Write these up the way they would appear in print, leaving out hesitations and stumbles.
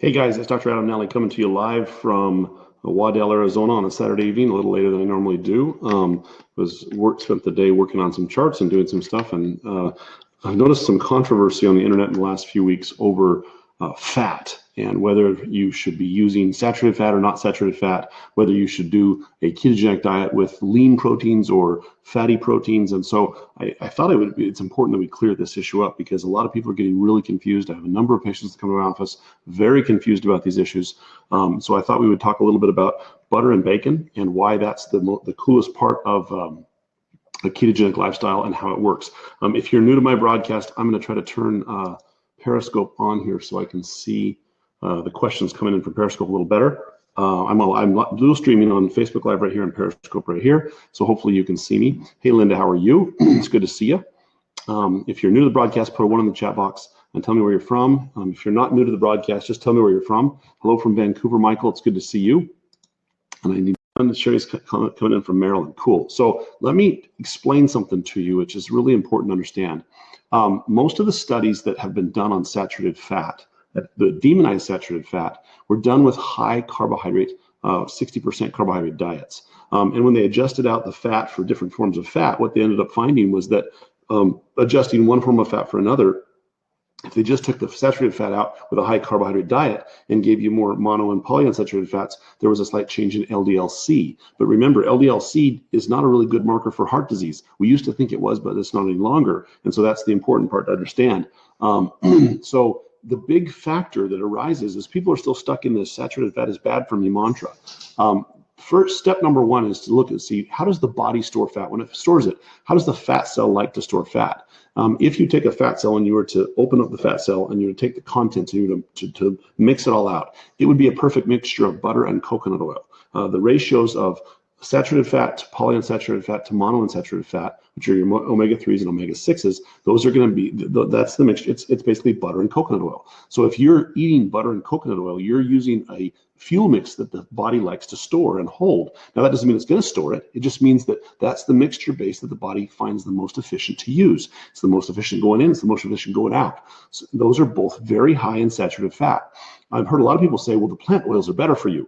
Hey guys, it's Dr. Adam Nally coming to you live from Waddell, Arizona on a Saturday evening, a little later than I normally do. Spent the day working on some charts and doing some stuff, and I've noticed some controversy on the internet in the last few weeks over fat and whether you should be using saturated fat or not saturated fat, whether you should do a ketogenic diet with lean proteins or fatty proteins. And so I thought it's important that we clear this issue up because a lot of people are getting really confused. I have a number of patients that come to my office very confused about these issues. So I thought we would talk a little bit about butter and bacon and why that's the coolest part of a ketogenic lifestyle and how it works. If you're new to my broadcast, I'm going to try to turn Periscope on here so I can see the questions coming in from Periscope a little better. I'm dual streaming on Facebook Live right here and Periscope right here, so hopefully you can see me. Hey Linda, how are you? It's good to see you. If you're new to the broadcast, put a 1 in the chat box and tell me where you're from. If you're not new to the broadcast, just tell me where you're from. Hello from Vancouver, Michael. It's good to see you. And I need Sherry's coming in from Maryland. Cool. So let me explain something to you, which is really important to understand. Most of the studies that have been done on saturated fat, the demonized saturated fat, were done with high carbohydrate, 60% carbohydrate diets. And when they adjusted out the fat for different forms of fat, what they ended up finding was that adjusting one form of fat for another, if they just took the saturated fat out with a high carbohydrate diet and gave you more mono and polyunsaturated fats, there was a slight change in LDL-C. But remember, LDL-C is not a really good marker for heart disease. We used to think it was, but it's not any longer. And so that's the important part to understand. So the big factor that arises is people are still stuck in this saturated fat is bad for me mantra. First, step number one is to look and see, how does the body store fat? When it stores it, how does the fat cell like to store fat? If you take a fat cell and you were to open up the fat cell and you were to take the contents and you were to mix it all out, it would be a perfect mixture of butter and coconut oil. The ratios of saturated fat to polyunsaturated fat to monounsaturated fat, which are your omega-3s and omega-6s, those are going to be, that's the mixture. It's basically butter and coconut oil. So if you're eating butter and coconut oil, you're using a fuel mix that the body likes to store and hold. Now, that doesn't mean it's going to store it. It just means that that's the mixture base that the body finds the most efficient to use. It's the most efficient going in. It's the most efficient going out. So those are both very high in saturated fat. I've heard a lot of people say, well, the plant oils are better for you.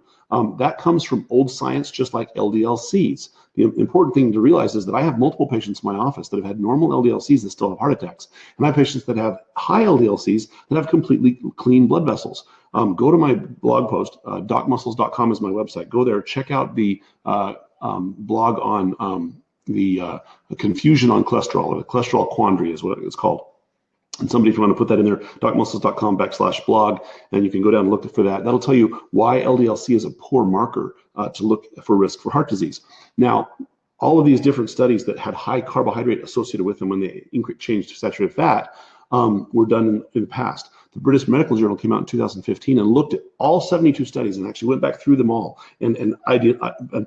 That comes from old science, just like LDL-Cs. The important thing to realize is that I have multiple patients in my office that have had normal LDL-Cs that still have heart attacks. And I have patients that have high LDL-Cs that have completely clean blood vessels. Go to my blog post, docmuscles.com is my website. Go there, check out the blog on the confusion on cholesterol, or the cholesterol quandary is what it's called. And somebody, if you want to put that in there, docmuscles.com/blog, and you can go down and look for that. That'll tell you why LDL-C is a poor marker to look for risk for heart disease. Now, all of these different studies that had high carbohydrate associated with them when they changed to saturated fat were done in the past. The British Medical Journal came out in 2015 and looked at all 72 studies and actually went back through them all and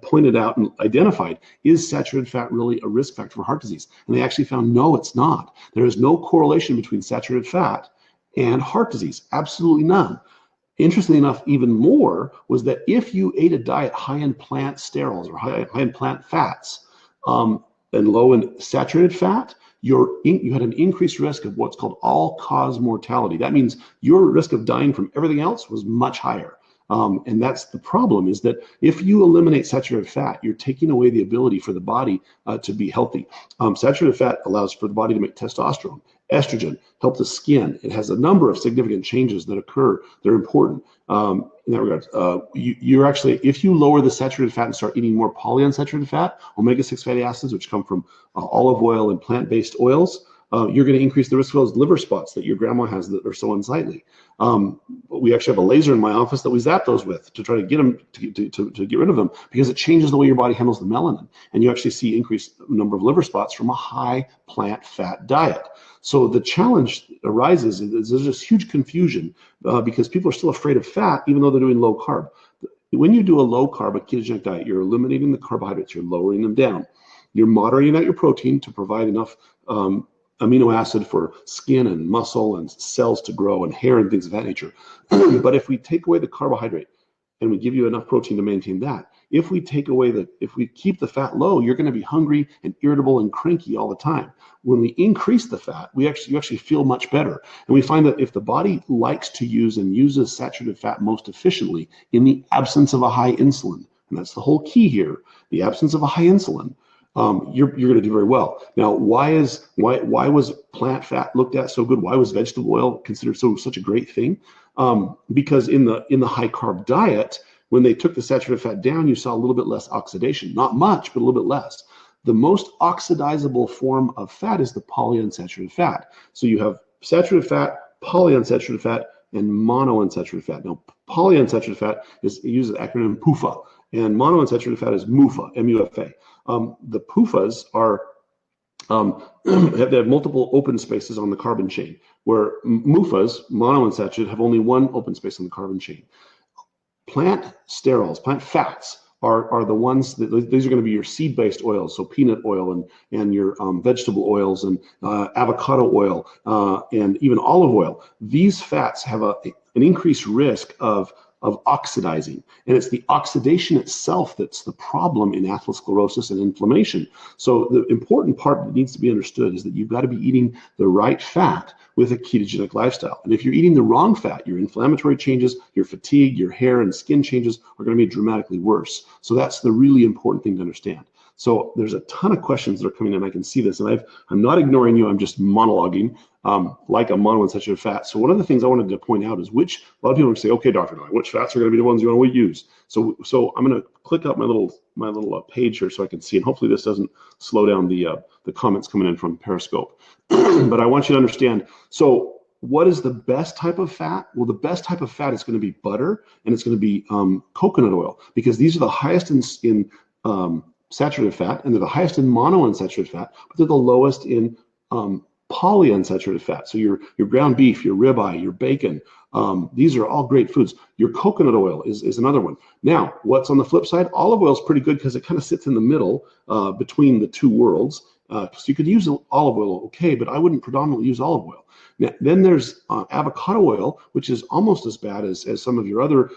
pointed out and identified, is saturated fat really a risk factor for heart disease? And they actually found, no, it's not. There is no correlation between saturated fat and heart disease, absolutely none. Interestingly enough, even more was that if you ate a diet high in plant sterols or high in plant fats and low in saturated fat, you had an increased risk of what's called all-cause mortality. That means your risk of dying from everything else was much higher. And that's the problem, is that if you eliminate saturated fat, you're taking away the ability for the body to be healthy. Saturated fat allows for the body to make testosterone, estrogen, help the skin. It has a number of significant changes that occur. They're important in that regard. You're actually, if you lower the saturated fat and start eating more polyunsaturated fat, omega-6 fatty acids, which come from olive oil and plant-based oils, you're going to increase the risk of those liver spots that your grandma has that are so unsightly. We actually have a laser in my office that we zap those with to try to get them to get rid of them, because it changes the way your body handles the melanin, and you actually see increased number of liver spots from a high plant fat diet. So the challenge arises is there's this huge confusion because people are still afraid of fat, even though they're doing low carb. When you do a low carb, a ketogenic diet, you're eliminating the carbohydrates, you're lowering them down. You're moderating out your protein to provide enough amino acid for skin and muscle and cells to grow and hair and things of that nature. But if we take away the carbohydrate and we give you enough protein to maintain that, if we keep the fat low, you're going to be hungry and irritable and cranky all the time. When we increase the fat, you actually feel much better. And we find that if the body likes to use and uses saturated fat most efficiently in the absence of a high insulin, and that's the whole key here, the absence of a high insulin, you're going to do very well. Now, why was plant fat looked at so good? Why was vegetable oil considered such a great thing? Because in the high carb diet, when they took the saturated fat down, you saw a little bit less oxidation. Not much, but a little bit less. The most oxidizable form of fat is the polyunsaturated fat. So you have saturated fat, polyunsaturated fat, and monounsaturated fat. Now, polyunsaturated fat it uses the acronym PUFA, and monounsaturated fat is MUFA, M-U-F-A. The PUFAs are they have multiple open spaces on the carbon chain, where MUFAs, monounsaturated, have only one open space on the carbon chain. Plant sterols, plant fats, are the ones these are going to be your seed-based oils, so peanut oil and your vegetable oils and avocado oil and even olive oil. These fats have an increased risk of oxidizing, and it's the oxidation itself that's the problem in atherosclerosis and inflammation. So the important part that needs to be understood is that you've got to be eating the right fat with a ketogenic lifestyle. And if you're eating the wrong fat, your inflammatory changes, your fatigue, your hair and skin changes are going to be dramatically worse. So that's the really important thing to understand. So there's a ton of questions that are coming in. I can see this, and I'm not ignoring you. I'm just monologuing like a monounsaturated fat. So one of the things I wanted to point out is a lot of people say, okay, Dr. Nye, which fats are going to be the ones you want to use? So I'm going to click up my little page here so I can see, and hopefully this doesn't slow down the comments coming in from Periscope. But I want you to understand. So what is the best type of fat? Well, the best type of fat is going to be butter, and it's going to be coconut oil, because these are the highest in saturated fat, and they're the highest in monounsaturated fat, but they're the lowest in polyunsaturated fat. So your ground beef, your ribeye, your bacon, these are all great foods. Your coconut oil is another one. Now, what's on the flip side? Olive oil is pretty good because it kind of sits in the middle between the two worlds. So you could use olive oil, okay, but I wouldn't predominantly use olive oil. Now, then there's avocado oil, which is almost as bad as some of your other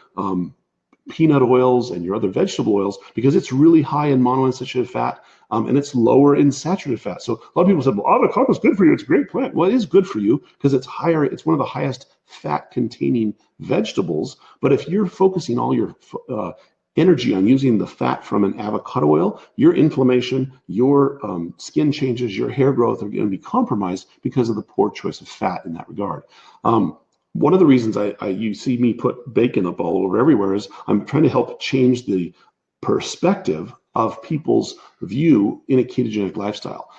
peanut oils and your other vegetable oils, because it's really high in monounsaturated fat and it's lower in saturated fat. So a lot of people said, well, avocado is good for you. It's a great plant. Well, it is good for you because it's higher. It's one of the highest fat containing vegetables. But if you're focusing all your energy on using the fat from an avocado oil, your inflammation, your skin changes, your hair growth are going to be compromised because of the poor choice of fat in that regard. One of the reasons you see me put bacon up all over everywhere is I'm trying to help change the perspective of people's view in a ketogenic lifestyle.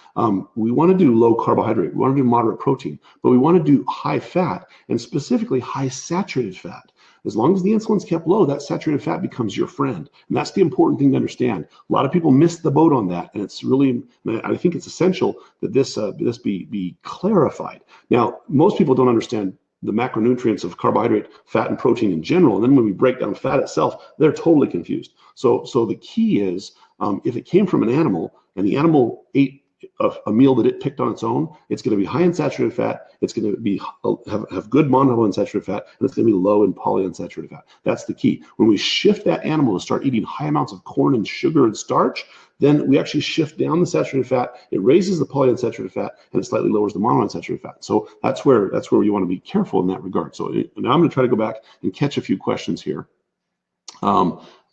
We want to do low carbohydrate, we want to do moderate protein, but we want to do high fat, and specifically high saturated fat. As long as the insulin's kept low, that saturated fat becomes your friend. And that's the important thing to understand. A lot of people miss the boat on that. And it's really, I think it's essential that this be clarified. Now, most people don't understand the macronutrients of carbohydrate, fat, and protein in general. And then when we break down fat itself, they're totally confused. So the key is, if it came from an animal and the animal ate a meal that it picked on its own, it's going to be high in saturated fat, it's going to be have good monounsaturated fat, and it's going to be low in polyunsaturated fat. That's the key. When we shift that animal to start eating high amounts of corn and sugar and starch, then we actually shift down the saturated fat, it raises the polyunsaturated fat, and it slightly lowers the monounsaturated fat. So that's where you want to be careful in that regard. So now I'm going to try to go back and catch a few questions here.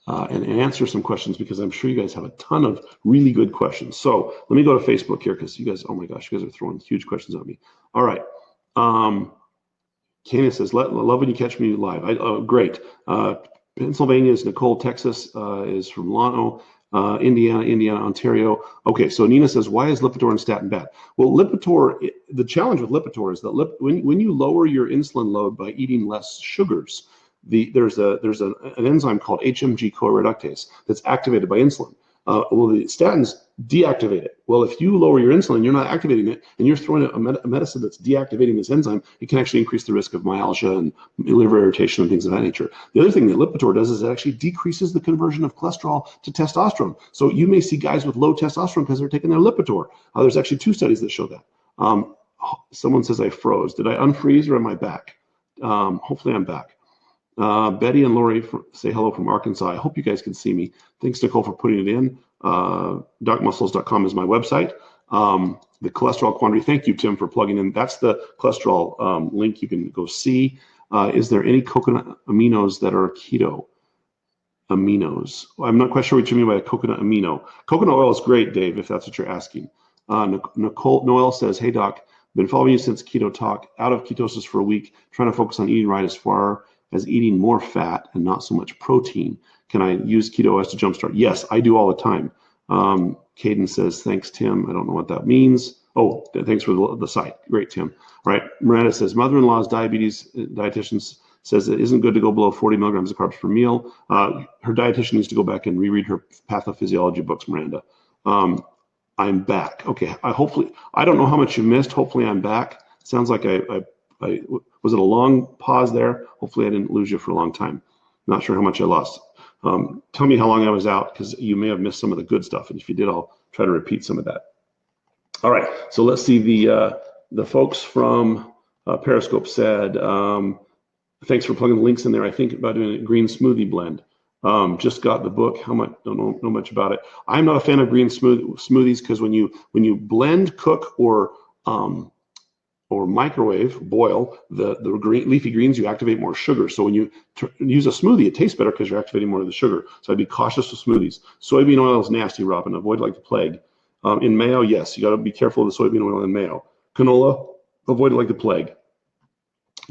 And answer some questions, because I'm sure you guys have a ton of really good questions. So let me go to Facebook here, because you guys, oh my gosh, you guys are throwing huge questions at me. All right. Kenya says, love when you catch me live. Great. Pennsylvania is Nicole. Texas is from Lano. Indiana, Ontario. Okay, so Nina says, why is Lipitor and statin bad? Well, Lipitor, the challenge with Lipitor is that when you lower your insulin load by eating less sugars, there's an enzyme called HMG-CoA reductase that's activated by insulin. Well, the statins deactivate it. Well, if you lower your insulin, you're not activating it, and you're throwing a medicine that's deactivating this enzyme, it can actually increase the risk of myalgia and liver irritation and things of that nature. The other thing that Lipitor does is it actually decreases the conversion of cholesterol to testosterone. So you may see guys with low testosterone because they're taking their Lipitor. There's actually 2 studies that show that. Someone says I froze. Did I unfreeze or am I back? Hopefully I'm back. Betty and Lori say hello from Arkansas. I hope you guys can see me. Thanks, Nicole, for putting it in. Darkmuscles.com is my website. The cholesterol quandary. Thank you, Tim, for plugging in. That's the cholesterol link you can go see. Is there any coconut aminos that are keto? Aminos. I'm not quite sure what you mean by a coconut amino. Coconut oil is great, Dave, if that's what you're asking. Nicole Noel says, hey, Doc, been following you since Keto Talk, out of ketosis for a week, trying to focus on eating right as far as eating more fat and not so much protein. Can I use Keto OS to jumpstart? Yes, I do all the time. Caden says, thanks, Tim. I don't know what that means. Oh, thanks for the site. Great, Tim. All right. Miranda says, mother-in-law's diabetes dietitian says it isn't good to go below 40 milligrams of carbs per meal. Her dietitian needs to go back and reread her pathophysiology books, Miranda. I'm back. Okay. I don't know how much you missed. Hopefully I'm back. Sounds like I was it a long pause there? Hopefully I didn't lose you for a long time. Not sure how much I lost. Tell me how long I was out, because you may have missed some of the good stuff. And if you did, I'll try to repeat some of that. All right. So let's see. The folks from Periscope said, thanks for plugging the links in there. I think about doing a green smoothie blend. Just got the book. How much? Don't know much about it. I'm not a fan of green smoothies because when you blend, cook, or microwave, boil the leafy greens, you activate more sugar. So when you use a smoothie, it tastes better because you're activating more of the sugar. So I'd be cautious with smoothies. Soybean oil is nasty, Robin. Avoid like the plague. In mayo, yes, you got to be careful of the soybean oil in mayo. Canola, avoid it like the plague.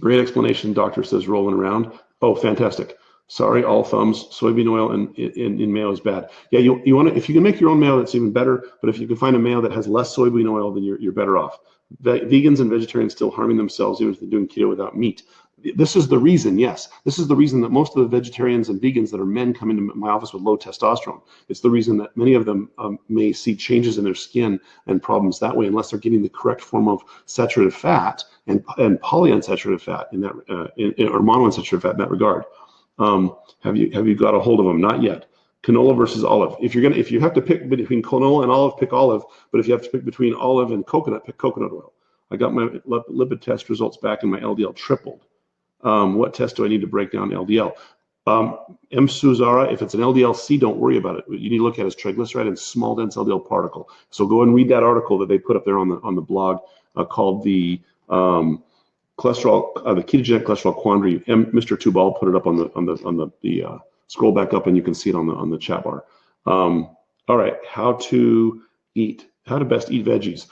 Great explanation, doctor says, rolling around. Oh, fantastic. Sorry, all thumbs. Soybean oil in mayo is bad. Yeah, you want to, if you can make your own mayo, that's even better. But if you can find a mayo that has less soybean oil, then you're better off. Vegans and vegetarians still harming themselves even if they're doing keto without meat. This is the reason, yes. This is the reason that most of the vegetarians and vegans that are men come into my office with low testosterone. It's the reason that many of them may see changes in their skin and problems that way, unless they're getting the correct form of saturated fat and polyunsaturated fat in that, or monounsaturated fat in that regard. Have you got a hold of them? Not yet. Canola versus olive. If you have to pick between canola and olive, pick olive. But if you have to pick between olive and coconut, pick coconut oil. I got my lipid test results back and my LDL tripled. What test do I need to break down LDL? M. Suzara, if it's an LDL-C, don't worry about it. You need to look at is triglyceride and small dense LDL particle. So go and read that article that they put up there on the blog called the cholesterol, the ketogenic cholesterol quandary. Mr. Tubal put it up on the scroll back up and you can see it on the chat bar. All right, how to best eat veggies.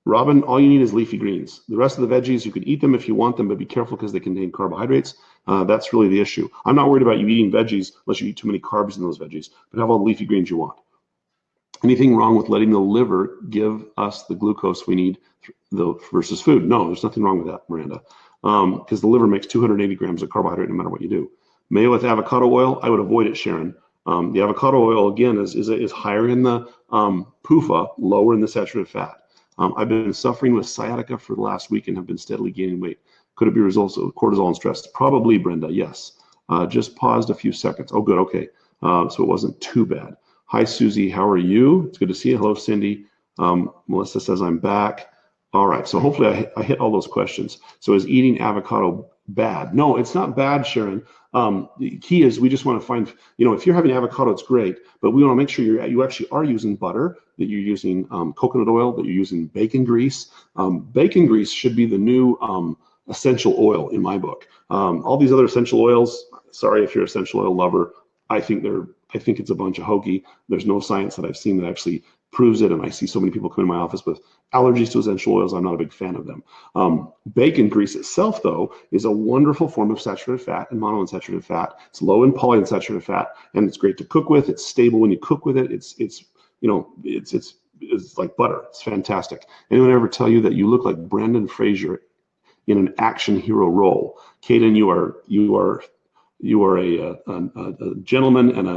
Robin, all you need is leafy greens. The rest of the veggies, you can eat them if you want them, but be careful because they contain carbohydrates. That's really the issue. I'm not worried about you eating veggies unless you eat too many carbs in those veggies, but have all the leafy greens you want. Anything wrong with letting the liver give us the glucose we need versus food? No, there's nothing wrong with that, Miranda, because the liver makes 280 grams of carbohydrate no matter what you do. Mayo with avocado oil, I would avoid it, Sharon. The avocado oil, again, is higher in the PUFA, lower in the saturated fat. I've been suffering with sciatica for the last week and have been steadily gaining weight. Could it be results of cortisol and stress? Probably, Brenda, yes. Just paused a few seconds. Oh, good, okay. So it wasn't too bad. Hi, Susie, how are you? It's good to see you. Hello, Cindy. Melissa says I'm back. All right, so hopefully I hit all those questions. So is eating avocado bad? No, it's not bad, Sharon. The key is we just want to find, if you're having avocado, it's great, but we want to make sure you actually are using butter, that you're using coconut oil, that you're using bacon grease. Bacon grease should be the new essential oil in my book. All these other essential oils, sorry if you're an essential oil lover, I think it's a bunch of hokey. There's no science that I've seen that actually proves it, and I see so many people come in my office with allergies to essential oils. I'm not a big fan of them. Bacon grease itself, though, is a wonderful form of saturated fat and monounsaturated fat. It's low in polyunsaturated fat, and it's great to cook with. It's stable when you cook with it. It's like butter. It's fantastic. Anyone ever tell you that you look like Brendan Fraser in an action hero role? Kaden, you are a gentleman and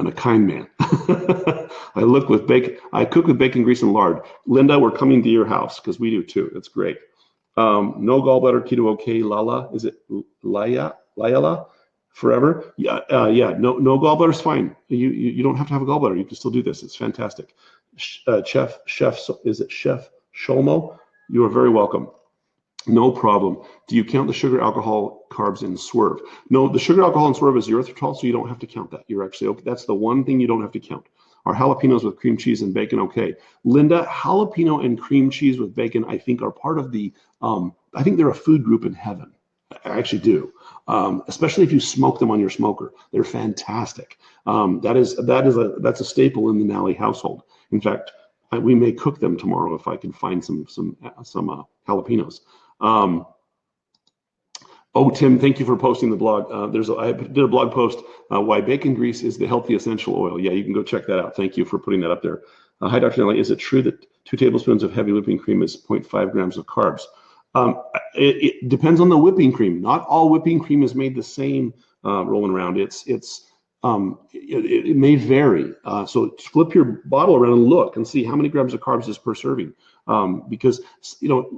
a kind man. I cook with bacon grease and lard. Linda, we're coming to your house because we do too. It's great. No gallbladder, keto okay. Lala, is it Layala? Forever? Yeah. No gallbladder is fine. You don't have to have a gallbladder. You can still do this. It's fantastic. Chef, is it Chef Sholmo? You are very welcome. No problem. Do you count the sugar, alcohol, carbs in Swerve? No, the sugar, alcohol, and Swerve is erythritol, so you don't have to count that. You're actually okay. That's the one thing you don't have to count. Are jalapenos with cream cheese and bacon okay? Linda, jalapeno and cream cheese with bacon, I think, are part of the, I think they're a food group in heaven. I actually do, especially if you smoke them on your smoker. They're fantastic. That's a staple in the Nally household. In fact, we may cook them tomorrow if I can find some jalapenos. Oh, Tim, thank you for posting the blog. I did a blog post, why bacon grease is the healthy essential oil. Yeah, you can go check that out. Thank you for putting that up there. Hi, Dr. Nelly. Is it true that 2 tablespoons of heavy whipping cream is 0.5 grams of carbs? It depends on the whipping cream. Not all whipping cream is made the same rolling around. It may vary. So flip your bottle around and look and see how many grams of carbs is per serving. Because,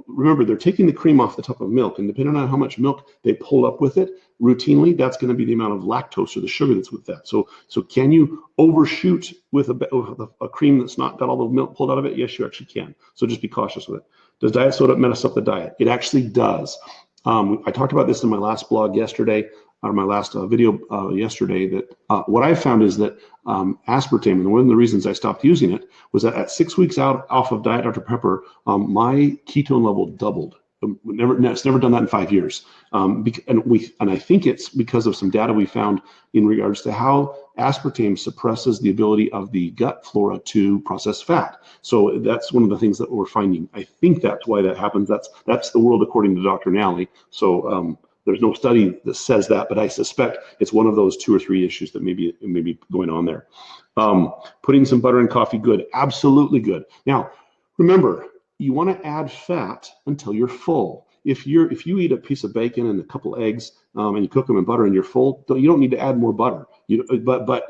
remember, they're taking the cream off the top of milk, and depending on how much milk they pull up with it routinely, that's going to be the amount of lactose or the sugar that's with that. So can you overshoot with a cream that's not got all the milk pulled out of it? Yes, you actually can. So just be cautious with it. Does diet soda mess up the diet? It actually does. I talked about this in my last blog yesterday, or my last video yesterday, that what I found is that aspartame, and one of the reasons I stopped using it was that at 6 weeks off of Diet Dr. Pepper, my ketone level doubled. It's never done that in 5 years. And I think it's because of some data we found in regards to how aspartame suppresses the ability of the gut flora to process fat. So that's one of the things that we're finding. I think that's why that happens. That's the world according to Dr. Nally. So there's no study that says that, but I suspect it's one of those 2 or 3 issues that may be going on there. Putting some butter in coffee, good, absolutely good. Now, remember, you want to add fat until you're full. If you eat a piece of bacon and a couple eggs and you cook them in butter and you're full, you don't need to add more butter. But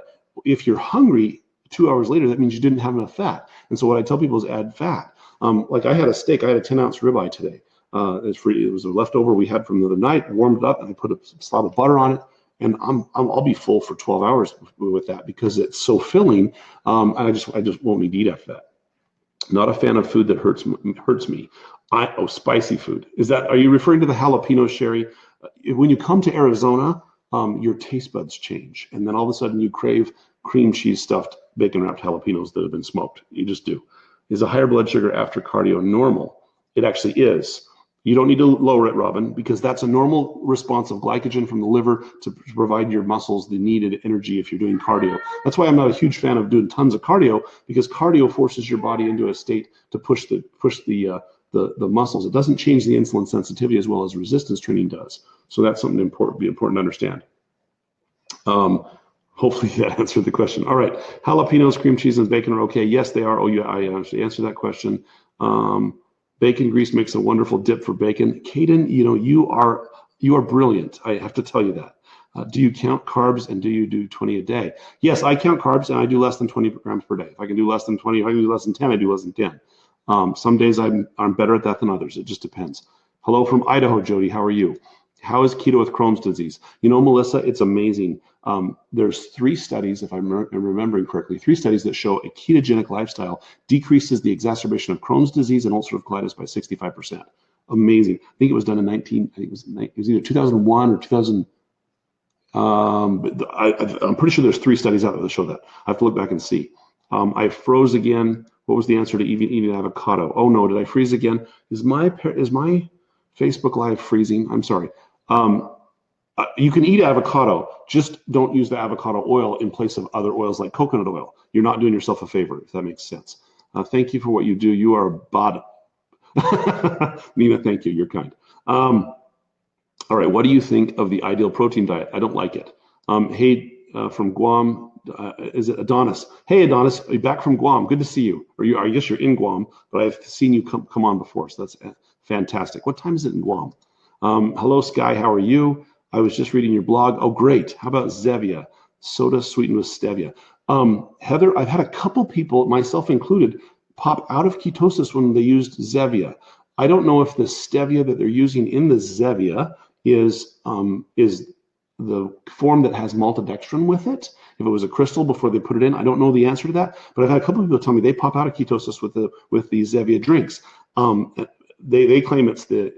if you're hungry 2 hours later, that means you didn't have enough fat. And so what I tell people is add fat. Like I had a steak, I had a 10-ounce ribeye today. It was a leftover we had from the other night, warmed it up, and I put a slab of butter on it. And I'll be full for 12 hours with that because it's so filling. I just won't need to eat after that. Not a fan of food that hurts me. Spicy food. Are you referring to the jalapeno, Sherry? When you come to Arizona, your taste buds change, and then all of a sudden you crave cream cheese stuffed bacon wrapped jalapenos that have been smoked. You just do. Is a higher blood sugar after cardio normal? It actually is. You don't need to lower it, Robin, because that's a normal response of glycogen from the liver to provide your muscles the needed energy if you're doing cardio. That's why I'm not a huge fan of doing tons of cardio, because cardio forces your body into a state to push the muscles. It doesn't change the insulin sensitivity as well as resistance training does. So that's something important to understand. Hopefully that answered the question. All right, jalapenos, cream cheese, and bacon are okay. Yes, they are. Oh, yeah, I actually answered that question. Bacon grease makes a wonderful dip for bacon. Caden, you are brilliant. I have to tell you that. Do you count carbs and do you do 20 a day? Yes, I count carbs and I do less than 20 grams per day. If I can do less than 20, if I can do less than 10, I do less than 10. Some days I'm better at that than others. It just depends. Hello from Idaho, Jody. How are you? How is keto with Crohn's disease? Melissa, it's amazing. There's 3 studies, if I'm remembering correctly, 3 studies that show a ketogenic lifestyle decreases the exacerbation of Crohn's disease and ulcerative colitis by 65%. Amazing. I think it was done in it was either 2001 or 2000. I'm pretty sure there's 3 studies out there that show that. I have to look back and see. I froze again. What was the answer to eating avocado? Oh no, did I freeze again? Is my Facebook Live freezing? I'm sorry. You can eat avocado, just don't use the avocado oil in place of other oils like coconut oil. You're not doing yourself a favor, if that makes sense. Thank you for what you do. You are a bod. Nina, thank you. You're kind. All right, what do you think of the ideal protein diet? I don't like it. Hey, from Guam, is it Adonis? Hey, Adonis, are you back from Guam? Good to see you. I guess you're in Guam, but I've seen you come on before, so that's fantastic. What time is it in Guam? Hello, Sky, how are you? I was just reading your blog. Oh, great. How about Zevia? Soda sweetened with stevia. Heather, I've had a couple people, myself included, pop out of ketosis when they used Zevia. I don't know if the stevia that they're using in the Zevia is the form that has maltodextrin with it. If it was a crystal before they put it in, I don't know the answer to that. But I've had a couple of people tell me they pop out of ketosis with the Zevia drinks. they claim it's the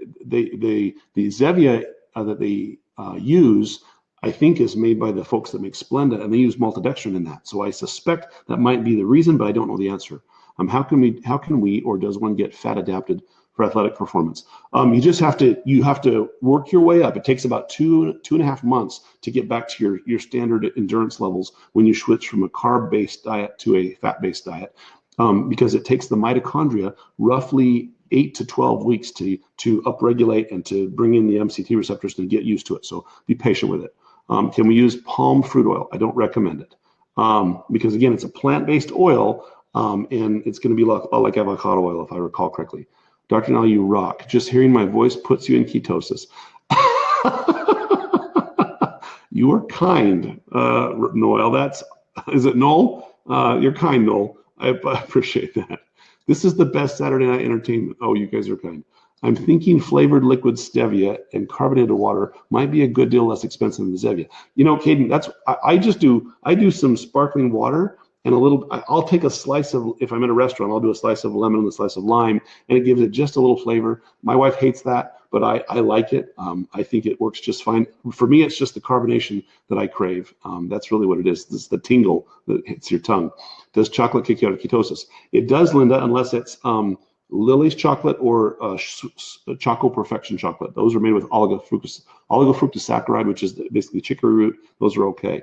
Zevia that they use, I think, is made by the folks that make Splenda, and they use maltodextrin in that. So I suspect that might be the reason, but I don't know the answer. How can we, or does one get fat adapted for athletic performance? You have to work your way up. It takes about 2.5 months to get back to your standard endurance levels when you switch from a carb-based diet to a fat-based diet, because it takes the mitochondria roughly 8 to 12 weeks to upregulate and to bring in the MCT receptors to get used to it. So be patient with it. Can we use palm fruit oil? I don't recommend it, because again, it's a plant-based oil, and it's going to be like avocado oil, if I recall correctly. Dr. Nal, you rock. Just hearing my voice puts you in ketosis. You are kind, Noel. Is it Noel? You're kind, Noel. I appreciate that. This is the best Saturday night entertainment. Oh, you guys are kind. I'm thinking flavored liquid stevia and carbonated water might be a good deal less expensive than Zevia. You know, Caden, I do some sparkling water and I'll take a slice of, if I'm in a restaurant, I'll do a slice of lemon and a slice of lime, and it gives it just a little flavor. My wife hates that, but I like it. I think it works just fine. For me, it's just the carbonation that I crave. That's really what it is. This is the tingle that hits your tongue. Does chocolate kick you out of ketosis? It does, Linda, unless it's Lily's chocolate or Choco Perfection chocolate. Those are made with oligofructosaccharide, which is basically chicory root. Those are okay.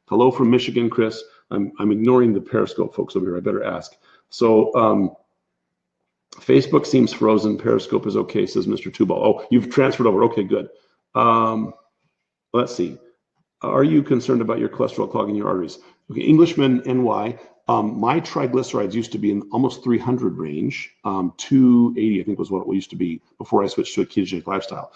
Hello from Michigan, Chris. I'm ignoring the Periscope folks over here. I better ask. So Facebook seems frozen. Periscope is okay, says Mr. Tubal. Oh, you've transferred over. Okay, good. Let's see. Are you concerned about your cholesterol clogging your arteries? Okay, Englishman NY. My triglycerides used to be in almost 300 range. 280, I think, was what it used to be before I switched to a ketogenic lifestyle.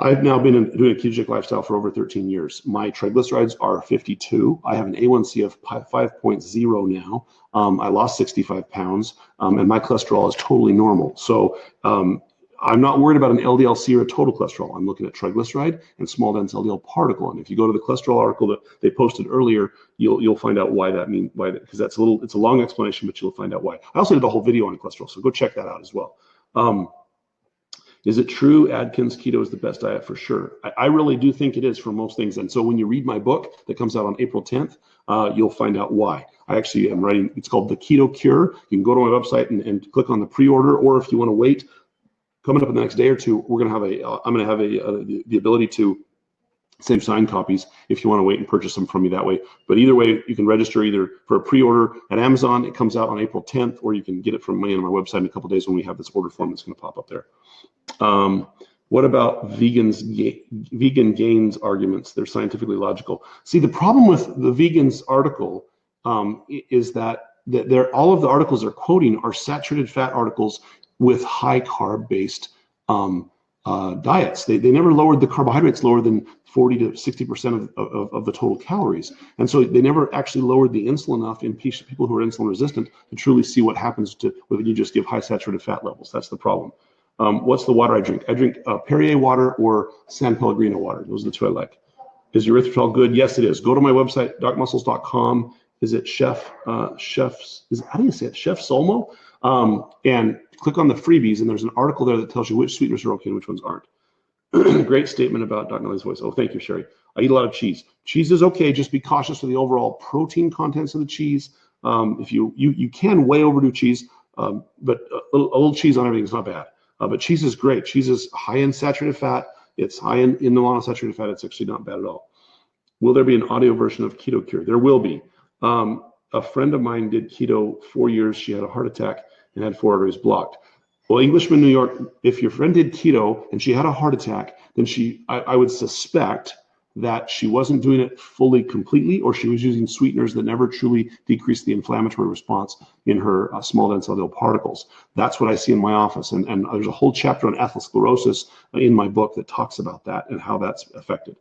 I've now been doing a ketogenic lifestyle for over 13 years. My triglycerides are 52. I have an A1C of 5.0 now. I lost 65 pounds, and my cholesterol is totally normal. So I'm not worried about an LDL-C or a total cholesterol. I'm looking at triglyceride and small dense LDL particle. And if you go to the cholesterol article that they posted earlier, you'll find out why that means, because it's a long explanation, but you'll find out why. I also did a whole video on cholesterol, so go check that out as well. Is it true Atkins keto is the best diet? For sure. I really do think it is for most things. And so when you read my book that comes out on April 10th, you'll find out why. I actually am writing, it's called The Keto Cure. You can go to my website and click on the pre-order, or if you want to wait, coming up in the next day or two, I'm going to have the ability to send signed copies if you want to wait and purchase them from me that way. But either way, you can register either for a pre-order at Amazon. It comes out on April 10th, or you can get it from me on my website in a couple of days when we have this order form that's going to pop up there. What about vegan gains arguments? They're scientifically logical. See, the problem with the vegans article is that all of the articles they're quoting are saturated fat articles with high carb based diets. They never lowered the carbohydrates lower than 40 to 60% of the total calories. And so they never actually lowered the insulin enough in people who are insulin resistant to truly see what happens to when you just give high saturated fat levels. That's the problem. What's the water I drink? I drink Perrier water or San Pellegrino water. Those are the two I like. Is erythritol good? Yes, it is. Go to my website, darkmuscles.com. Is it how do you say it? Chef Solmo? And click on the freebies, and there's an article there that tells you which sweeteners are okay and which ones aren't. Great statement about Dr. Nelly's voice. Oh, thank you, Sherry. I eat a lot of cheese. Cheese is okay. Just be cautious of the overall protein contents of the cheese. If you can way overdo cheese, but a little cheese on everything is not bad. But cheese is great. Cheese is high in saturated fat. It's high in the monounsaturated fat. It's actually not bad at all. Will there be an audio version of Keto Cure? There will be. A friend of mine did keto 4 years. She had a heart attack and had 4 arteries blocked. Well, Englishman, New York, if your friend did keto and she had a heart attack, then I would suspect that she wasn't doing it fully, completely, or she was using sweeteners that never truly decreased the inflammatory response in her small dense LDL particles. That's what I see in my office. And there's a whole chapter on atherosclerosis in my book that talks about that and how that's affected.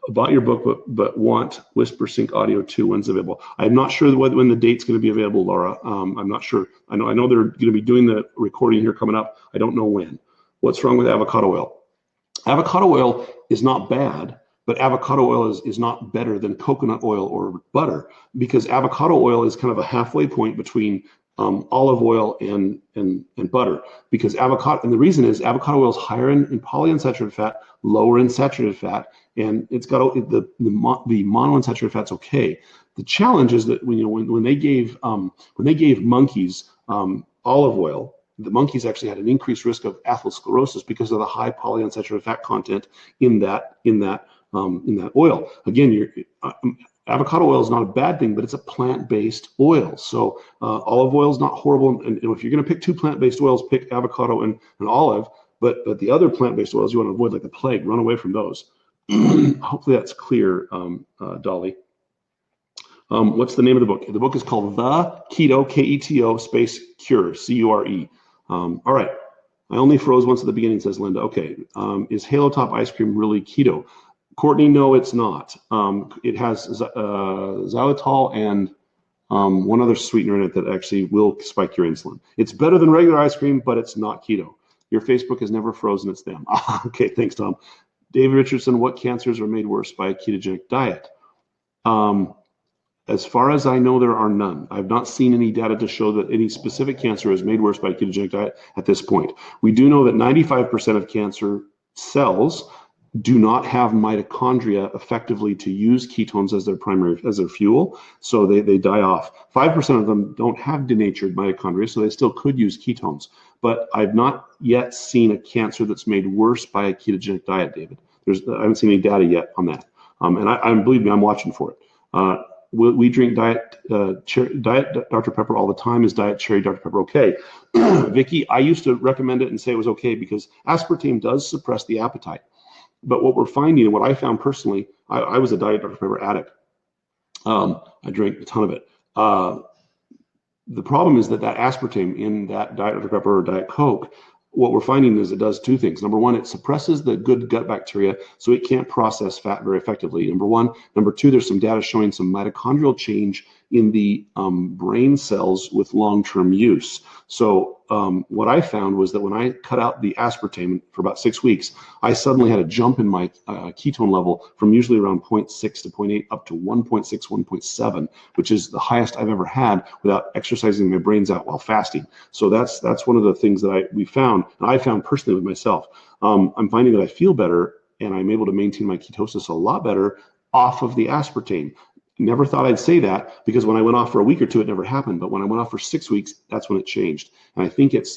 Bought your book, but want Whisper Sync Audio 2. When's available? I'm not sure when the date's going to be available, Laura. I'm not sure. I know they're going to be doing the recording here coming up. I don't know when. What's wrong with avocado oil? Avocado oil is not bad, but avocado oil is not better than coconut oil or butter, because avocado oil is kind of a halfway point between olive oil and butter, because avocado, and the reason is avocado oil is higher in polyunsaturated fat, lower in saturated fat, and it's got the monounsaturated fat's okay. The challenge is that when they gave monkeys olive oil, the monkeys actually had an increased risk of atherosclerosis because of the high polyunsaturated fat content in that oil. Again, avocado oil is not a bad thing, but it's a plant-based oil. So olive oil is not horrible. And if you're going to pick two plant-based oils, pick avocado and olive. But the other plant-based oils you want to avoid like the plague. Run away from those. Hopefully that's clear, Dolly. What's the name of the book? The book is called The Keto, Keto space Cure, C-U-R-E. All right. I only froze once at the beginning, says Linda. Okay. Is Halo Top ice cream really keto? Courtney, no, it's not. It has xylitol and one other sweetener in it that actually will spike your insulin. It's better than regular ice cream, but it's not keto. Your Facebook is never frozen, it's them. Okay, thanks, Tom. David Richardson, what cancers are made worse by a ketogenic diet? As far as I know, there are none. I've not seen any data to show that any specific cancer is made worse by a ketogenic diet at this point. We do know that 95% of cancer cells do not have mitochondria effectively to use ketones as their fuel, so they die off. 5% of them don't have denatured mitochondria, so they still could use ketones. But I've not yet seen a cancer that's made worse by a ketogenic diet, David. I haven't seen any data yet on that, and believe me, I'm watching for it. We drink diet Dr. Pepper all the time. Is diet cherry Dr. Pepper okay? Vicky, I used to recommend it and say it was okay because aspartame does suppress the appetite. But what we're finding, and what I found personally, I was a diet Dr. Pepper addict. I drank a ton of it. The problem is that aspartame in that diet Dr. Pepper or Diet Coke, what we're finding is it does two things. Number one, it suppresses the good gut bacteria, so it can't process fat very effectively. Number one. Number two, there's some data showing some mitochondrial change in the brain cells with long-term use. So what I found was that when I cut out the aspartame for about 6 weeks, I suddenly had a jump in my ketone level from usually around 0.6 to 0.8 up to 1.6, 1.7, which is the highest I've ever had without exercising my brains out while fasting. So that's one of the things that we found, and I found personally with myself. I'm finding that I feel better and I'm able to maintain my ketosis a lot better off of the aspartame. Never thought I'd say that because when I went off for a week or two, it never happened. But when I went off for 6 weeks, that's when it changed. And I think it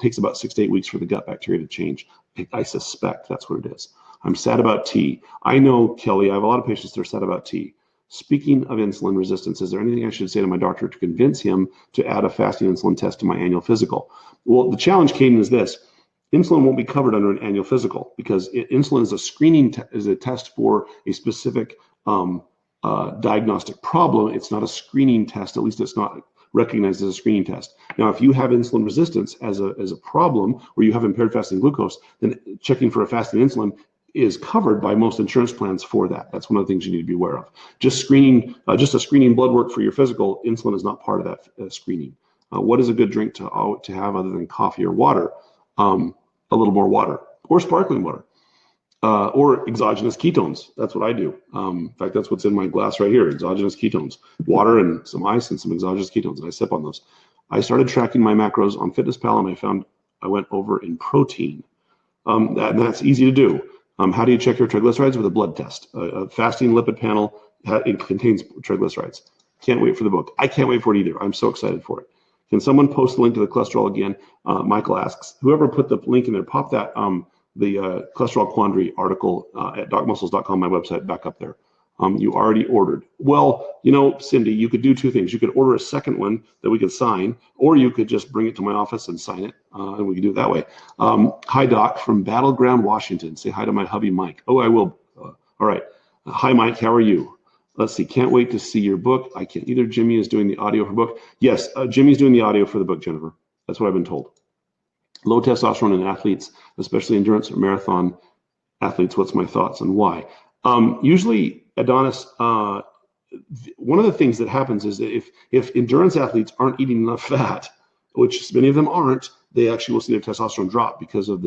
takes about 6 to 8 weeks for the gut bacteria to change. I suspect that's what it is. I'm sad about tea. I know, Kelly, I have a lot of patients that are sad about tea. Speaking of insulin resistance, is there anything I should say to my doctor to convince him to add a fasting insulin test to my annual physical? Well, the challenge, Caden, is this. Insulin won't be covered under an annual physical because insulin is a screening is a test for a specific diagnostic problem. It's not a screening test. At least it's not recognized as a screening test. Now, if you have insulin resistance as a problem, or you have impaired fasting glucose, then checking for a fasting insulin is covered by most insurance plans for that. That's one of the things you need to be aware of. Just a screening blood work for your physical, insulin is not part of that screening. What is a good drink to have other than coffee or water? A little more water or sparkling water. Or exogenous ketones. That's what I do. In fact, that's what's in my glass right here, exogenous ketones. Water and some ice and some exogenous ketones, and I sip on those. I started tracking my macros on FitnessPal, and I found I went over in protein. That's easy to do. How do you check your triglycerides? With a blood test. A fasting lipid panel, it contains triglycerides. Can't wait for the book. I can't wait for it either. I'm so excited for it. Can someone post the link to the cholesterol again? Michael asks. Whoever put the link in there, pop that the cholesterol quandary article at docmuscles.com, my website, back up there. You already ordered. Well, Cindy, you could do two things. You could order a second one that we could sign, or you could just bring it to my office and sign it, and we could do it that way. Hi, Doc, from Battleground, Washington. Say hi to my hubby, Mike. Oh, I will. All right. Hi, Mike. How are you? Let's see. Can't wait to see your book. I can't either. Jimmy is doing the audio for book. Yes, Jimmy's doing the audio for the book, Jennifer. That's what I've been told. Low testosterone in athletes, especially endurance or marathon athletes. What's my thoughts and why? Usually, Adonis, one of the things that happens is that if endurance athletes aren't eating enough fat, which many of them aren't, they actually will see their testosterone drop because of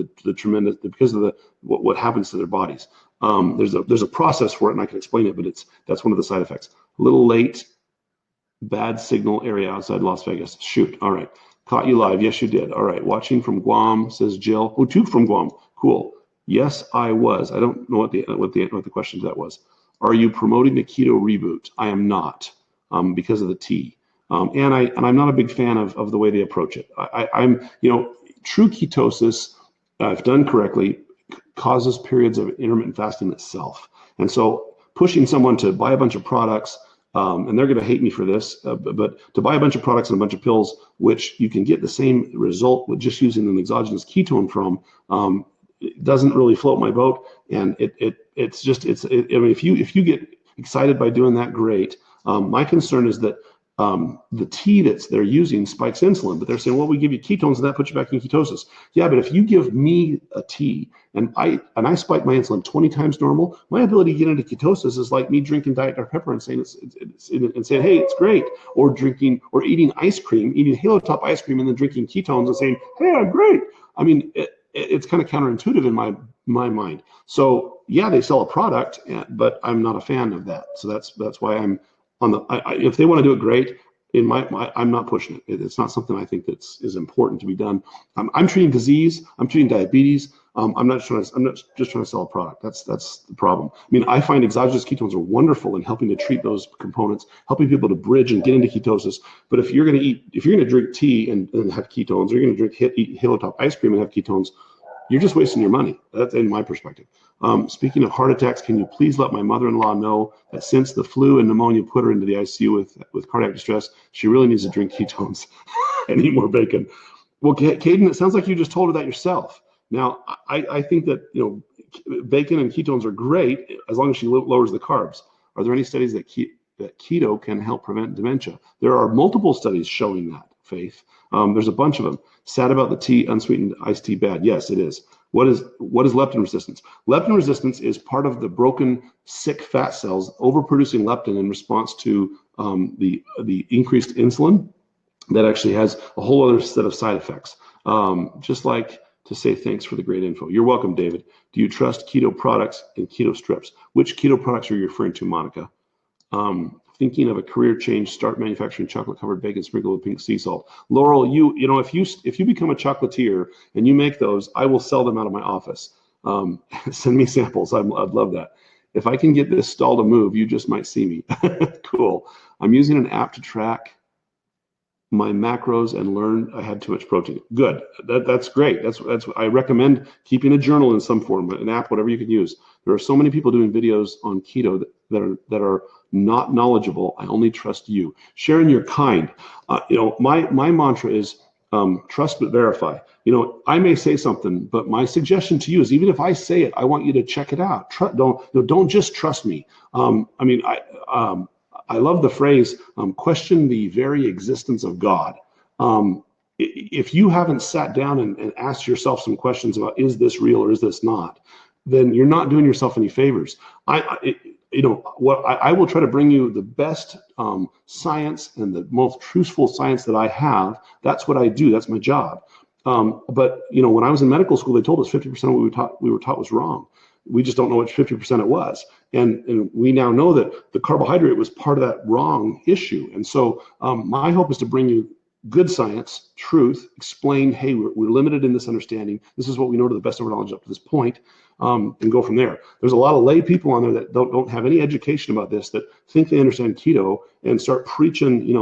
what happens to their bodies. There's a process for it, and I can explain it, but that's one of the side effects. A little late. Bad signal area outside Las Vegas. Shoot. All right. Caught you live. Yes, you did. All right. Watching from Guam, says Jill. Oh, two from Guam. Cool. Yes, I was. I don't know what the question to that was. Are you promoting the keto reboot? I am not, because of the tea. And I'm not a big fan of the way they approach it. I'm, true ketosis, if done correctly, causes periods of intermittent fasting itself. And so pushing someone to buy a bunch of products, and they're going to hate me for this, but to buy a bunch of products and a bunch of pills, which you can get the same result with just using an exogenous ketone from, it doesn't really float my boat. And it's I mean, if you get excited by doing that, great. My concern is that the tea they're using spikes insulin, but they're saying, well, we give you ketones and that puts you back in ketosis. Yeah, but if you give me a tea and I spike my insulin 20 times normal, my ability to get into ketosis is like me drinking Diet Dr. Pepper and saying and saying, hey, it's great, or eating ice cream, eating Halo Top ice cream, and then drinking ketones and saying, hey, I'm great. I mean, it's kind of counterintuitive in my mind. So yeah, they sell a product, but I'm not a fan of that. So that's why I'm on the. If they want to do it, great. I'm not pushing it. It's not something I think is important to be done. I'm treating disease. I'm treating diabetes. I'm not just trying to sell a product. That's the problem. I mean, I find exogenous ketones are wonderful in helping to treat those components, helping people to bridge and get into ketosis. But if you're going to drink tea and have ketones, or you're going to eat Halo Top ice cream and have ketones, you're just wasting your money. That's in my perspective. Speaking of heart attacks, can you please let my mother-in-law know that since the flu and pneumonia put her into the ICU with cardiac distress, she really needs to drink ketones and eat more bacon? Well, Caden, it sounds like you just told her that yourself. Now, I think that bacon and ketones are great as long as she lowers the carbs. Are there any studies that keto can help prevent dementia? There are multiple studies showing that, Faith. There's a bunch of them. Sad about the tea, unsweetened iced tea bad. Yes, it is. What is leptin resistance? Leptin resistance is part of the broken, sick fat cells overproducing leptin in response to the increased insulin that actually has a whole other set of side effects. Just like to say thanks for the great info. You're welcome, David. Do you trust keto products and keto strips? Which keto products are you referring to, Monica? Thinking of a career change, start manufacturing chocolate-covered bacon sprinkled with pink sea salt. Laurel, if you become a chocolatier and you make those, I will sell them out of my office. Send me samples. I'd love that. If I can get this stall to move, you just might see me. Cool. I'm using an app to track my macros and learn I had too much protein. Good. That's great. That's I recommend keeping a journal in some form, an app, whatever you can use. There are so many people doing videos on keto that are not knowledgeable. I only trust you. Sharon, you're kind. My mantra is trust but verify. I may say something, but my suggestion to you is, even if I say it, I want you to check it out. Don't just trust me. I love the phrase, question the very existence of God. If you haven't sat down and asked yourself some questions about, is this real or is this not, then you're not doing yourself any favors. I will try to bring you the best science and the most truthful science that I have. That's what I do. That's my job. But when I was in medical school, they told us 50% of what we were taught was wrong. We just don't know which 50% it was. And we now know that the carbohydrate was part of that wrong issue. And so my hope is to bring you good science, truth, explain, hey, we're limited in this understanding. This is what we know to the best of our knowledge up to this point, and go from there. There's a lot of lay people on there that don't have any education about this, that think they understand keto and start preaching,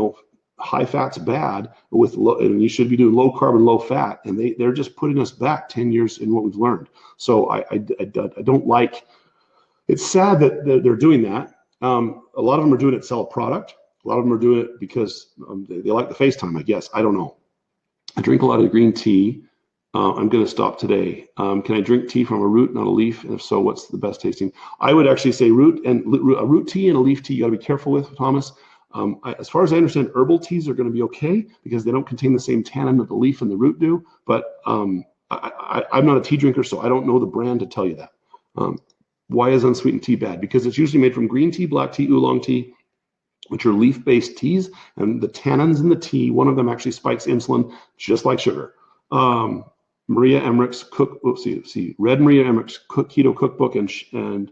high fat's bad and you should be doing low carb and low fat, and they're just putting us back 10 years in what we've learned. So I don't like. It's sad that they're doing that. A lot of them are doing it to sell a product. A lot of them are doing it because they like the FaceTime, I guess. I don't know. I drink a lot of green tea. I'm going to stop today. Can I drink tea from a root, not a leaf? And if so, what's the best tasting? I would actually say a root tea and a leaf tea. You got to be careful with, Thomas. As far as I understand, herbal teas are going to be okay because they don't contain the same tannin that the leaf and the root do. But I'm not a tea drinker, so I don't know the brand to tell you that. Why is unsweetened tea bad? Because it's usually made from green tea, black tea, oolong tea, which are leaf-based teas, and the tannins in the tea, one of them actually spikes insulin, just like sugar. Maria Emmerich's Red Maria Emmerich's Keto Cookbook and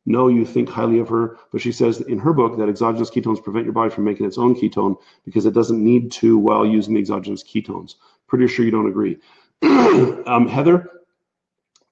know you think highly of her, but she says in her book that exogenous ketones prevent your body from making its own ketone because it doesn't need to while using the exogenous ketones. Pretty sure you don't agree. Heather,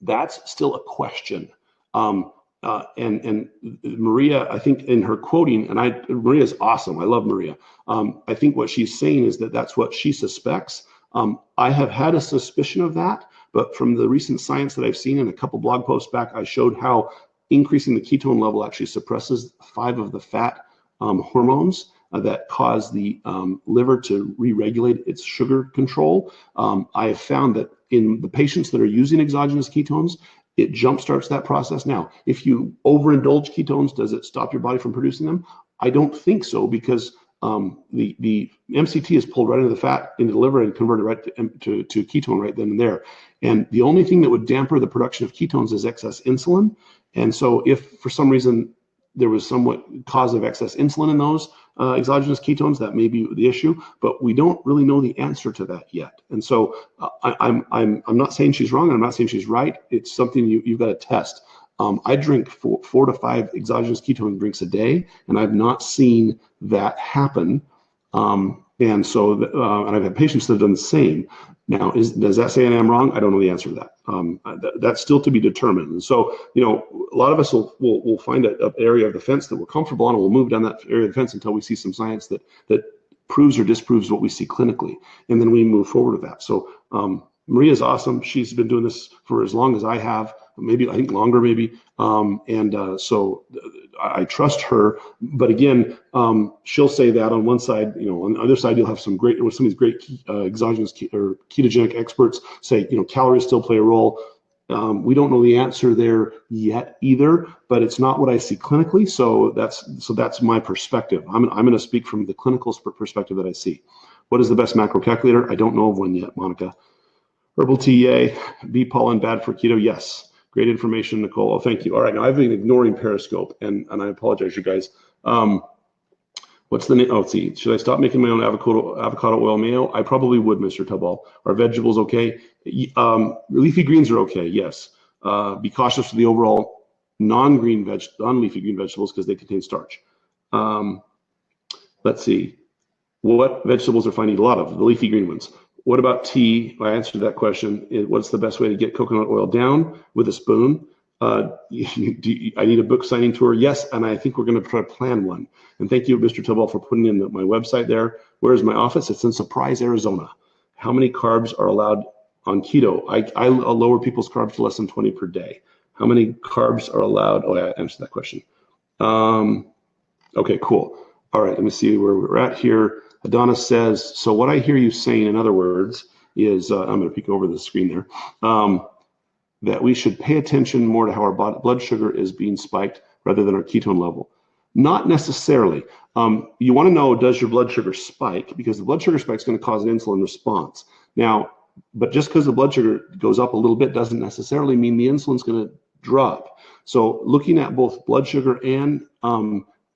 that's still a question. And Maria, I think in her quoting, and Maria's awesome. I love Maria. I think what she's saying is that that's what she suspects. I have had a suspicion of that, but from the recent science that I've seen in a couple blog posts back, I showed how increasing the ketone level actually suppresses 5 of the fat hormones that cause the liver to re-regulate its sugar control. I have found that in the patients that are using exogenous ketones, it jumpstarts that process. Now, if you overindulge ketones, does it stop your body from producing them? I don't think so, because the MCT is pulled right into the fat, into the liver, and converted right to ketone right then and there. And the only thing that would dampen the production of ketones is excess insulin. And so if for some reason there was somewhat cause of excess insulin in those exogenous ketones, that may be the issue, but we don't really know the answer to that yet. And so I'm not saying she's wrong, and I'm not saying she's right. It's something you've got to test. I drink 4 to 5 exogenous ketone drinks a day, and I've not seen that happen. And so, and I've had patients that have done the same. Now, does that say I'm wrong? I don't know the answer to that. That's still to be determined. And so, a lot of us will find an area of the fence that we're comfortable on, and we'll move down that area of the fence until we see some science that proves or disproves what we see clinically, and then we move forward with that. So Maria's awesome. She's been doing this for as long as I have, maybe I think longer, maybe. So I trust her. But again, she'll say that on one side. On the other side, you'll have some of these great exogenous or ketogenic experts say, calories still play a role. We don't know the answer there yet either, but it's not what I see clinically. So that's my perspective. I'm going to speak from the clinical perspective that I see. What is the best macro calculator? I don't know of one yet, Monica. Herbal tea, yay. Bee pollen, bad for keto, yes. Great information, Nicole. Oh, thank you. All right, now I've been ignoring Periscope, and I apologize, you guys. What's the name? Oh, let's see. Should I stop making my own avocado oil mayo? I probably would, Mr. Tubal. Are vegetables okay? Leafy greens are okay, yes. Be cautious with the overall non-leafy green vegetables because they contain starch. Let's see. What vegetables are fine to eat? A lot of the leafy green ones. What about tea? I answered that question. What's the best way to get coconut oil down with a spoon? I need a book signing tour. Yes, and I think we're going to try to plan one. And thank you, Mr. Tubal, for putting in my website there. Where is my office? It's in Surprise, Arizona. How many carbs are allowed on keto? I lower people's carbs to less than 20 per day. How many carbs are allowed? Oh, yeah, I answered that question. Okay, cool. All right, let me see where we're at here. Adonis says, so what I hear you saying, in other words, is, I'm going to peek over the screen there, that we should pay attention more to how our blood sugar is being spiked rather than our ketone level. Not necessarily. You want to know, does your blood sugar spike? Because the blood sugar spike is going to cause an insulin response. Now, but just because the blood sugar goes up a little bit doesn't necessarily mean the insulin's going to drop. So looking at both blood sugar and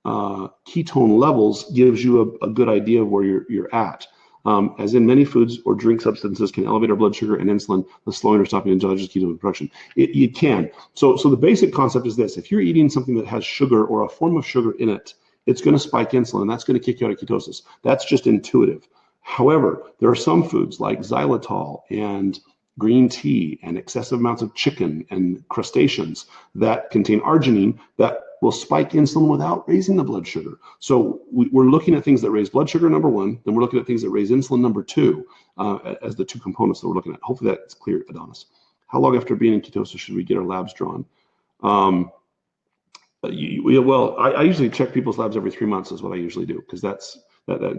ketone levels gives you a good idea of where you're at. As in many foods or drink substances can elevate our blood sugar and insulin, thus slowing or stopping endogenous ketone production. It can. So the basic concept is this: if you're eating something that has sugar or a form of sugar in it, it's going to spike insulin. That's going to kick you out of ketosis. That's just intuitive. However, there are some foods like xylitol and green tea and excessive amounts of chicken and crustaceans that contain arginine that will spike insulin without raising the blood sugar. So we're looking at things that raise blood sugar, number one, then we're looking at things that raise insulin, number two, as the two components that we're looking at. Hopefully that's clear, Adonis. How long after being in ketosis should we get our labs drawn? Well, I usually check people's labs every 3 months is what I usually do, because that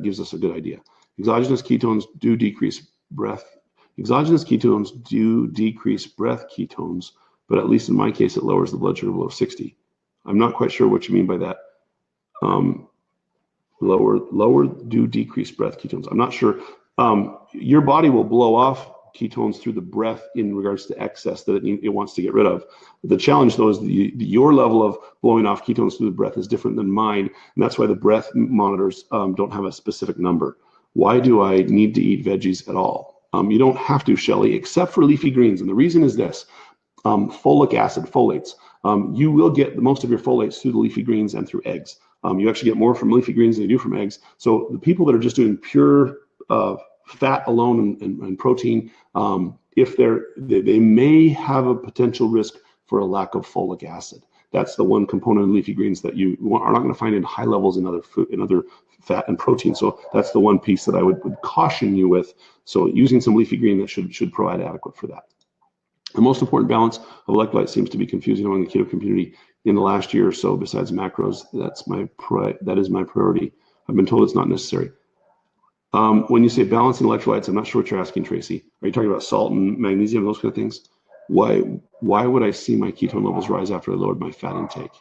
gives us a good idea. Exogenous ketones do decrease breath. Exogenous ketones do decrease breath ketones, but at least in my case, it lowers the blood sugar below 60. I'm not quite sure what you mean by that. Lower do decrease breath ketones. I'm not sure. Your body will blow off ketones through the breath in regards to excess that it wants to get rid of. The challenge, though, is your level of blowing off ketones through the breath is different than mine, and that's why the breath monitors don't have a specific number. Why do I need to eat veggies at all? You don't have to, Shelly, except for leafy greens, and the reason is this: folic acid, folates. You will get most of your folates through the leafy greens and through eggs. You actually get more from leafy greens than you do from eggs. So the people that are just doing pure fat alone and protein, if they may have a potential risk for a lack of folic acid. That's the one component of leafy greens that you are not going to find in high levels in other food, in other fat and protein. So that's the one piece that I would caution you with. So using some leafy green that should provide adequate for that. The most important balance of electrolytes seems to be confusing among the keto community in the last year or so. Besides macros, that is my priority. I've been told it's not necessary. When you say balancing electrolytes, I'm not sure what you're asking, Tracy. Are you talking about salt and magnesium, those kind of things? Why would I see my ketone levels rise after I lowered my fat intake?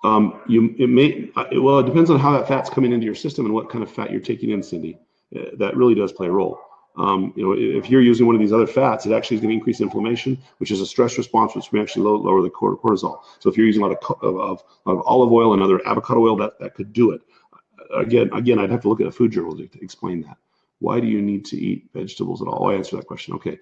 It depends on how that fat's coming into your system and what kind of fat you're taking in, Cindy. That really does play a role. If you're using one of these other fats, it actually is going to increase inflammation, which is a stress response, which may actually lower the cortisol. So if you're using a lot of olive oil and other avocado oil, that could do it. Again, I'd have to look at a food journal to explain that. Why do you need to eat vegetables at all? I answer that question. Okay,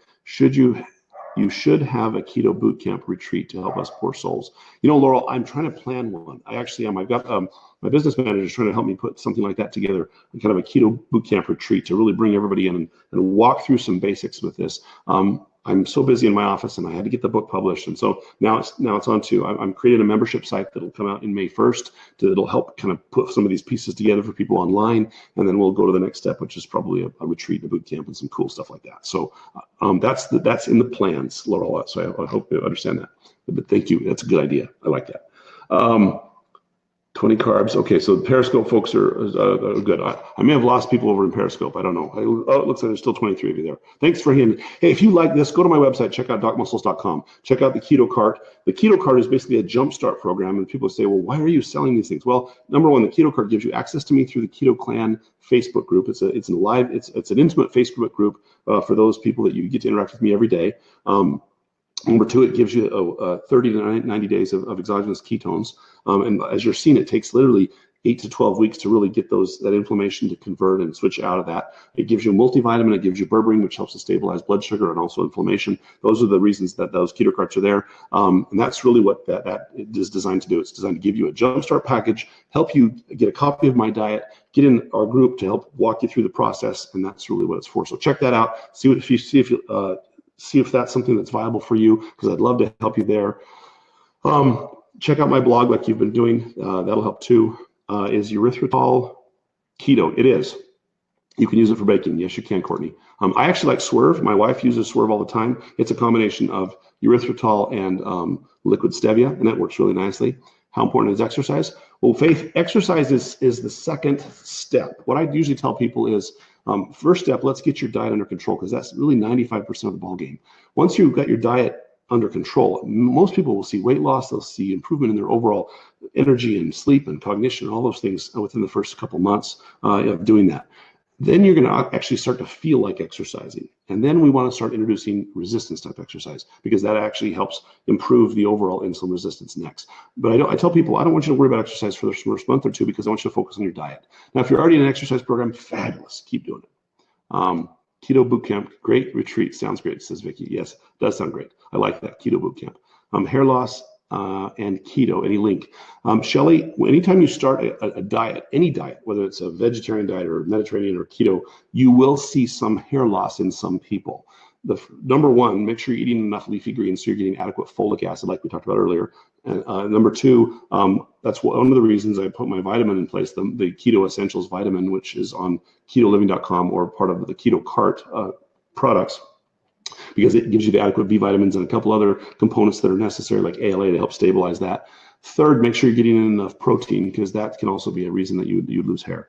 you should have a keto bootcamp retreat to help us poor souls. Laurel, I'm trying to plan one. I actually am. I've got my business manager is trying to help me put something like that together, kind of a keto bootcamp retreat to really bring everybody in and walk through some basics with this. I'm so busy in my office, and I had to get the book published, and so now it's on to. I'm creating a membership site that'll come out in May 1st. That'll help kind of put some of these pieces together for people online, and then we'll go to the next step, which is probably a retreat, a boot camp, and some cool stuff like that. So that's in the plans, Laurel. So I hope you understand that. But thank you. That's a good idea. I like that. 20 carbs. Okay, so the Periscope folks are good. I may have lost people over in Periscope. I don't know. It looks like there's still 23 of you there. Thanks for him. Hey, if you like this, go to my website, check out docmuscles.com. Check out the Keto Cart. The Keto Cart is basically a jumpstart program, and people say, well, why are you selling these things? Well, number one, the Keto Cart gives you access to me through the Keto Clan Facebook group. It's an intimate Facebook group for those people that you get to interact with me every day. Number two, it gives you 30 to 90 days of exogenous ketones. And as you're seeing, it takes literally 8 to 12 weeks to really get that inflammation to convert and switch out of that. It gives you a multivitamin. It gives you berberine, which helps to stabilize blood sugar and also inflammation. Those are the reasons that those keto carts are there. And that's really what that is designed to do. It's designed to give you a jumpstart package, help you get a copy of my diet, get in our group to help walk you through the process. And that's really what it's for. So check that out. See if that's something that's viable for you, because I'd love to help you there. Check out my blog like you've been doing. That'll help too. Is erythritol keto? It is. You can use it for baking. Yes, you can, Courtney. I actually like Swerve. My wife uses Swerve all the time. It's a combination of erythritol and liquid stevia, and that works really nicely. How important is exercise? Well, Faith, exercise is the second step. What I usually tell people is, first step, let's get your diet under control, because that's really 95% of the ballgame. Once you've got your diet under control, most people will see weight loss, they'll see improvement in their overall energy and sleep and cognition, all those things within the first couple months of doing that. Then you're going to actually start to feel like exercising. And then we want to start introducing resistance type exercise, because that actually helps improve the overall insulin resistance next. But I tell people, I don't want you to worry about exercise for the first month or two, because I want you to focus on your diet. Now, if you're already in an exercise program, fabulous, keep doing it. Keto Bootcamp, great retreat. Sounds great, says Vicky. Yes, does sound great. I like that, Keto Bootcamp. Hair loss and keto, any link. Shelly, anytime you start a diet, any diet, whether it's a vegetarian diet or Mediterranean or keto, you will see some hair loss in some people. Number one, make sure you're eating enough leafy greens so you're getting adequate folic acid, like we talked about earlier. And number two, that's one of the reasons I put my vitamin in place, the Keto Essentials vitamin, which is on ketoliving.com or part of the Keto Cart products, because it gives you the adequate B vitamins and a couple other components that are necessary, like ALA, to help stabilize that. Third, make sure you're getting in enough protein, because that can also be a reason that you lose hair.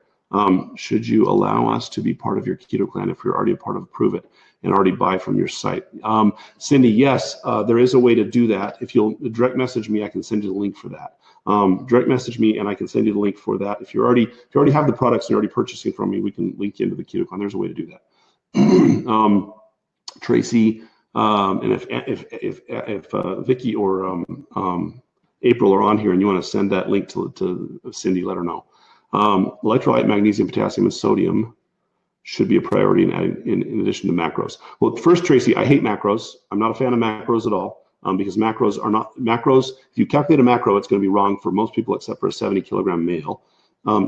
Should you allow us to be part of your keto clan if you're already a part of Prove It and already buy from your site? Cindy, yes, there is a way to do that. If you'll direct message me, I can send you the link for that. Direct message me and I can send you the link for that. If you already have the products and you're already purchasing from me, we can link you into the keto clan. There's a way to do that. Tracy, and if Vicky or April are on here and you want to send that link to Cindy, let her know. Electrolyte, magnesium, potassium, and sodium should be a priority in addition to macros. Well, first, Tracy, I hate macros. I'm not a fan of macros at all. because macros are not macros. If you calculate a macro, it's going to be wrong for most people except for a 70-kilogram male.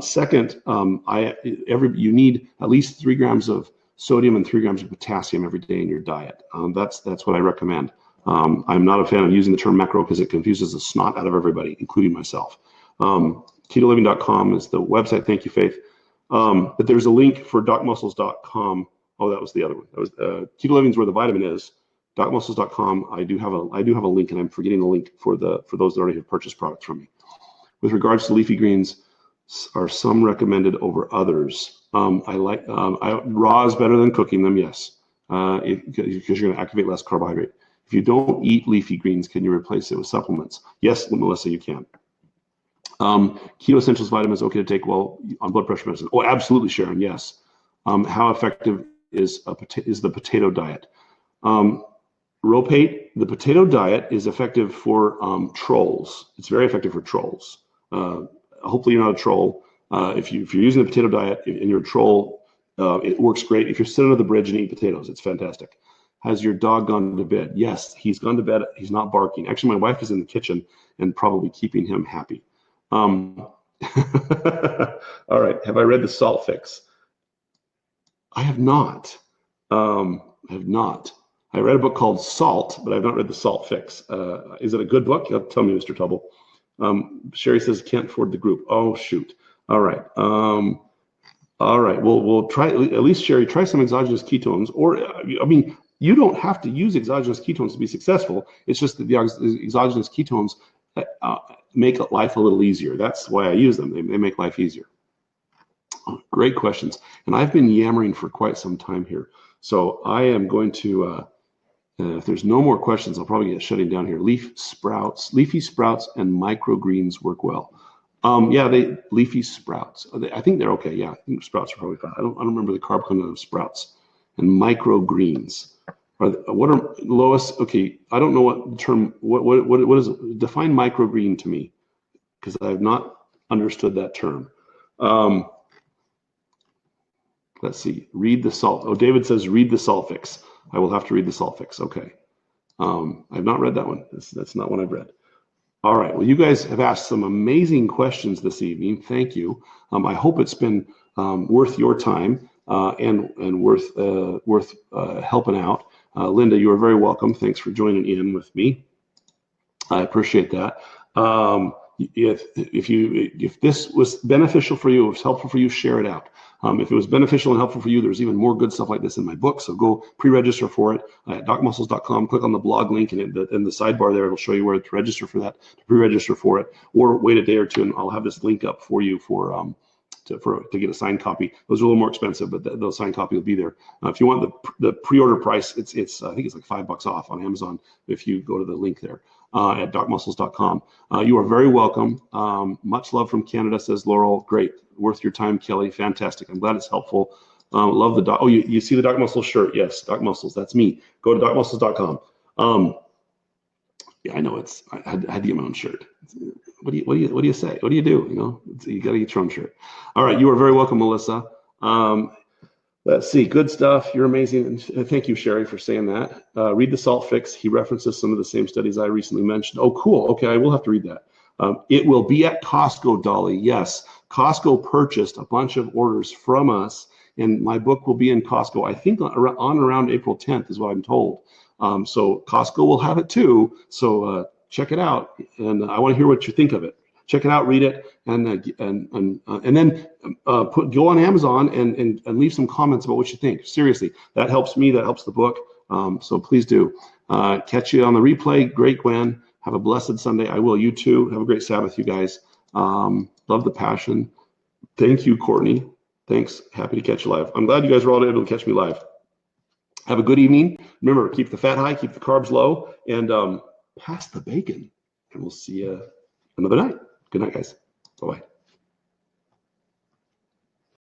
Second, you need at least 3 grams of sodium and 3 grams of potassium every day in your diet. That's what I recommend. I'm not a fan of using the term macro because it confuses the snot out of everybody, including myself. KetoLiving.com is the website. Thank you, Faith. But there's a link for docmuscles.com. Oh, that was the other one. That was Keto Living is where the vitamin is. Docmuscles.com. I do have a link, and I'm forgetting the link for those that already have purchased products from me. With regards to leafy greens, are some recommended over others? Raw is better than cooking them, yes, because you're going to activate less carbohydrate. If you don't eat leafy greens, can you replace it with supplements? Yes, Melissa, you can. Keto Essentials vitamins okay to take well on blood pressure medicine? Oh, absolutely, Sharon. Yes. How effective is the potato diet? Ropate, the potato diet is effective for trolls. It's very effective for trolls. Hopefully you're not a troll. If you're using the potato diet and you're a troll, it works great. If you're sitting under the bridge and eating potatoes, it's fantastic. Has your dog gone to bed? Yes, he's gone to bed. He's not barking. Actually, my wife is in the kitchen and probably keeping him happy. All right. Have I read The Salt Fix? I have not. I read a book called Salt, but I've not read The Salt Fix. Is it a good book? Tell me, Mr. Tubble. Sherry says can't afford the group. Oh, shoot. All right. All right. We'll try, at least, Sherry, try some exogenous ketones. Or, I mean, you don't have to use exogenous ketones to be successful. It's just that the exogenous ketones make life a little easier. That's why I use them. They make life easier. Oh, great questions. And I've been yammering for quite some time here. So I am going to, if there's no more questions, I'll probably get shutting down here. Leafy sprouts and microgreens work well. Leafy sprouts. I think they're okay. Yeah, I think sprouts are probably fine. I don't remember the carb content of sprouts. And microgreens. What are Lois? Okay, I don't know what the term. What is it? Define microgreen to me, because I have not understood that term. Let's see. Read the salt. Oh, David says read the Salt Fix. I will have to read the Salt Fix. Okay. I've not read that one. That's not one I've read. All right. Well, you guys have asked some amazing questions this evening. Thank you. I hope it's been worth your time and worth helping out. Linda, you are very welcome. Thanks for joining in with me. I appreciate that. If this was beneficial for you, it was helpful for you, share it out. If it was beneficial and helpful for you, there's even more good stuff like this in my book. So go pre-register for it at docmuscles.com. Click on the blog link, and in the sidebar there, it'll show you where to register for that, to pre-register for it, or wait a day or two, and I'll have this link up for you to get a signed copy. Those are a little more expensive, but the signed copy will be there. If you want the pre-order price, it's I think it's like $5 off on Amazon if you go to the link there at docmuscles.com. You are very welcome. Much love from Canada, says Laurel. Great, worth your time, Kelly. Fantastic. I'm glad it's helpful. Love the doc. Oh, you see the Doc Muscles shirt? Yes, Doc Muscles. That's me. Go to docmuscles.com. Yeah, I know I had to get my own shirt. What do you say? What do you do? You know, you got to get your own shirt. All right, you are very welcome, Melissa. Let's see, good stuff. You're amazing. And thank you, Sherry, for saying that. Read the Salt Fix. He references some of the same studies I recently mentioned. Oh, cool. Okay, I will have to read that. It will be at Costco, Dolly. Yes, Costco purchased a bunch of orders from us, and my book will be in Costco. I think on around April 10th is what I'm told. So Costco will have it too. So check it out, and I want to hear what you think of it. Check it out, read it, and then go on Amazon and leave some comments about what you think. Seriously, that helps me. That helps the book. So please do. Catch you on the replay. Great, Gwen. Have a blessed Sunday. I will. You too. Have a great Sabbath, you guys. Love the passion. Thank you, Courtney. Thanks. Happy to catch you live. I'm glad you guys were all able to catch me live. Have a good evening. Remember, keep the fat high, keep the carbs low, and pass the bacon. And we'll see you another night. Good night, guys. Bye-bye.